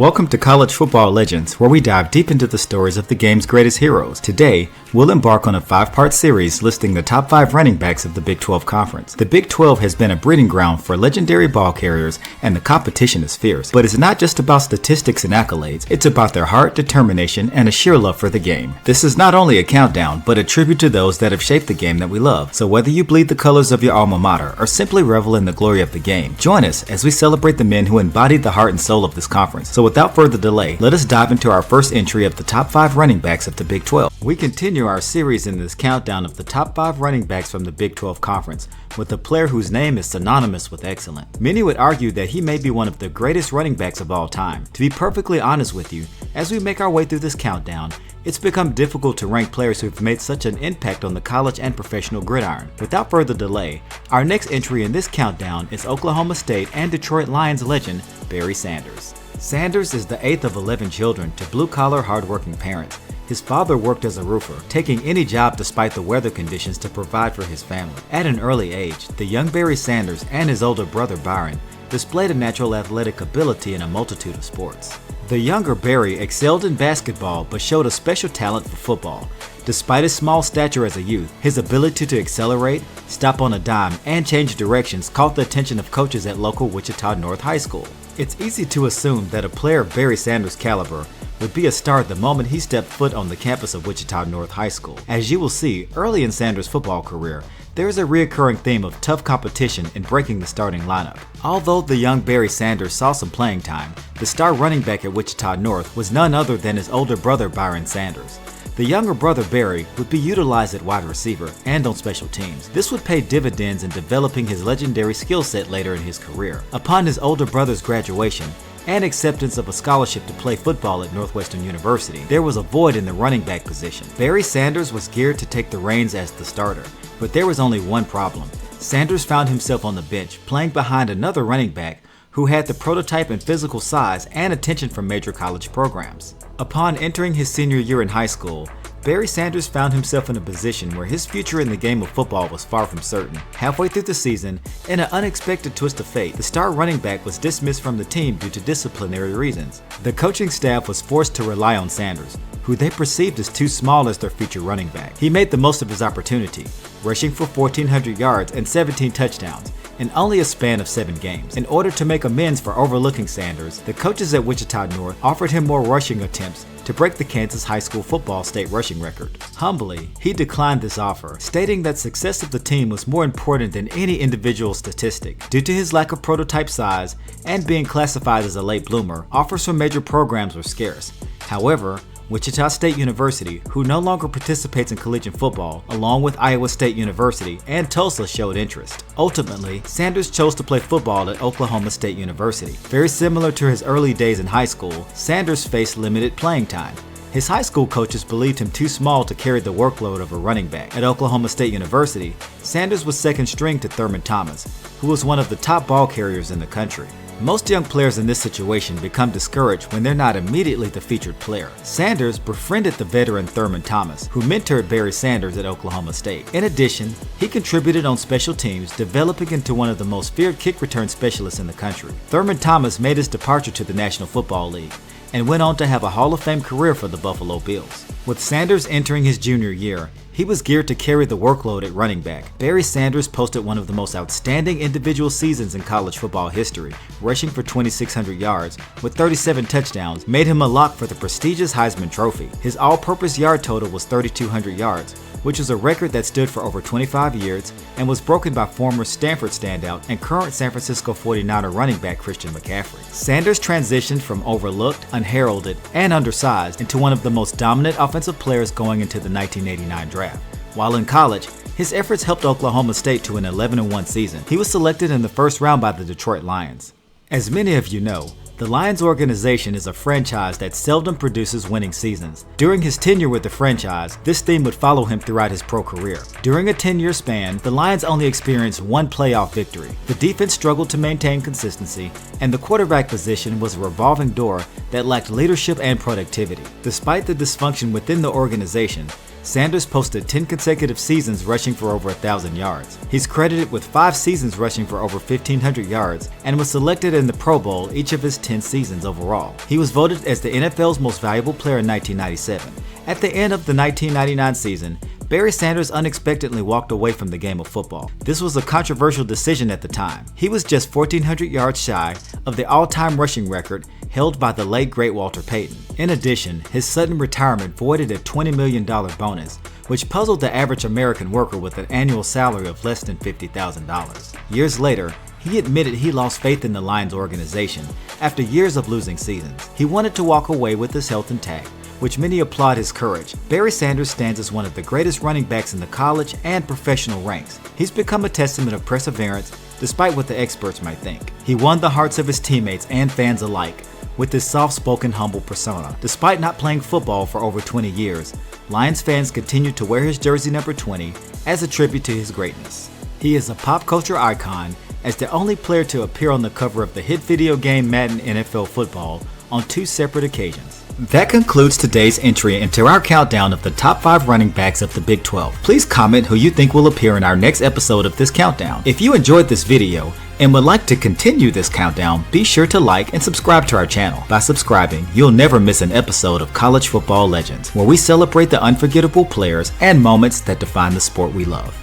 Welcome to College Football Legends, where we dive deep into the stories of the game's greatest heroes. Today, we'll embark on a 5-part series listing the top 5 running backs of the Big 12 Conference. The Big 12 has been a breeding ground for legendary ball carriers, and the competition is fierce. But it's not just about statistics and accolades, it's about their heart, determination, and a sheer love for the game. This is not only a countdown, but a tribute to those that have shaped the game that we love. So whether you bleed the colors of your alma mater, or simply revel in the glory of the game, join us as we celebrate the men who embodied the heart and soul of this conference. So without further delay, let us dive into our first entry of the top 5 running backs of the Big 12. We continue our series in this countdown of the top 5 running backs from the Big 12 Conference with a player whose name is synonymous with excellent. Many would argue that he may be one of the greatest running backs of all time. To be perfectly honest with you, as we make our way through this countdown, it's become difficult to rank players who've made such an impact on the college and professional gridiron. Without further delay, our next entry in this countdown is Oklahoma State and Detroit Lions legend Barry Sanders. Sanders is the 8th of 11 children to blue-collar, hard-working parents. His father worked as a roofer, taking any job despite the weather conditions to provide for his family. At an early age, the young Barry Sanders and his older brother Byron displayed a natural athletic ability in a multitude of sports. The younger Barry excelled in basketball but showed a special talent for football. Despite his small stature as a youth, his ability to accelerate, stop on a dime, and change directions caught the attention of coaches at local Wichita North High School. It's easy to assume that a player of Barry Sanders' caliber would be a star the moment he stepped foot on the campus of Wichita North High School. As you will see, early in Sanders' football career, there is a recurring theme of tough competition in breaking the starting lineup. Although the young Barry Sanders saw some playing time, the star running back at Wichita North was none other than his older brother Byron Sanders. The younger brother Barry would be utilized at wide receiver and on special teams. This would pay dividends in developing his legendary skill set later in his career. Upon his older brother's graduation and acceptance of a scholarship to play football at Northwestern University, there was a void in the running back position. Barry Sanders was geared to take the reins as the starter, but there was only one problem. Sanders found himself on the bench, playing behind another running back who had the prototype and physical size and attention from major college programs. Upon entering his senior year in high school, Barry Sanders found himself in a position where his future in the game of football was far from certain. Halfway through the season, in an unexpected twist of fate, the star running back was dismissed from the team due to disciplinary reasons. The coaching staff was forced to rely on Sanders, who they perceived as too small as their future running back. He made the most of his opportunity, rushing for 1,400 yards and 17 touchdowns in only a span of 7 games. In order to make amends for overlooking Sanders, the coaches at Wichita North offered him more rushing attempts to break the Kansas high school football state rushing record. Humbly, he declined this offer, stating that success of the team was more important than any individual statistic. Due to his lack of prototype size and being classified as a late bloomer, offers from major programs were scarce. However, Wichita State University, who no longer participates in collegiate football, along with Iowa State University and Tulsa, showed interest. Ultimately, Sanders chose to play football at Oklahoma State University. Very similar to his early days in high school, Sanders faced limited playing time. His high school coaches believed him too small to carry the workload of a running back. At Oklahoma State University, Sanders was second string to Thurman Thomas, who was one of the top ball carriers in the country. Most young players in this situation become discouraged when they're not immediately the featured player. Sanders befriended the veteran Thurman Thomas, who mentored Barry Sanders at Oklahoma State. In addition, he contributed on special teams, developing into one of the most feared kick return specialists in the country. Thurman Thomas made his departure to the National Football League and went on to have a Hall of Fame career for the Buffalo Bills. With Sanders entering his junior year, he was geared to carry the workload at running back. Barry Sanders posted one of the most outstanding individual seasons in college football history, rushing for 2,600 yards with 37 touchdowns, made him a lock for the prestigious Heisman Trophy. His all-purpose yard total was 3,200 yards, which was a record that stood for over 25 years and was broken by former Stanford standout and current San Francisco 49er running back Christian McCaffrey. Sanders transitioned from overlooked, unheralded, and undersized into one of the most dominant offensive players going into the 1989 draft. While in college, his efforts helped Oklahoma State to an 11-1 season. He was selected in the first round by the Detroit Lions. As many of you know, the Lions organization is a franchise that seldom produces winning seasons. During his tenure with the franchise, this theme would follow him throughout his pro career. During a 10-year span, the Lions only experienced one playoff victory. The defense struggled to maintain consistency, and the quarterback position was a revolving door that lacked leadership and productivity. Despite the dysfunction within the organization, Sanders posted 10 consecutive seasons rushing for over 1,000 yards. He's credited with 5 seasons rushing for over 1,500 yards and was selected in the Pro Bowl each of his 10 seasons overall. He was voted as the NFL's most valuable player in 1997. At the end of the 1999 season, Barry Sanders unexpectedly walked away from the game of football. This was a controversial decision at the time. He was just 1,400 yards shy of the all-time rushing record held by the late great Walter Payton. In addition, his sudden retirement voided a $20 million bonus, which puzzled the average American worker with an annual salary of less than $50,000. Years later, he admitted he lost faith in the Lions organization after years of losing seasons. He wanted to walk away with his health intact, which many applaud his courage. Barry Sanders stands as one of the greatest running backs in the college and professional ranks. He's become a testament of perseverance, despite what the experts might think. He won the hearts of his teammates and fans alike with his soft-spoken, humble persona. Despite not playing football for over 20 years, Lions fans continue to wear his jersey number 20 as a tribute to his greatness. He is a pop culture icon as the only player to appear on the cover of the hit video game Madden NFL Football on 2 separate occasions. That concludes today's entry into our countdown of the top 5 running backs of the Big 12. Please comment who you think will appear in our next episode of this countdown. If you enjoyed this video and would like to continue this countdown, be sure to like and subscribe to our channel. By subscribing, you'll never miss an episode of College Football Legends, where we celebrate the unforgettable players and moments that define the sport we love.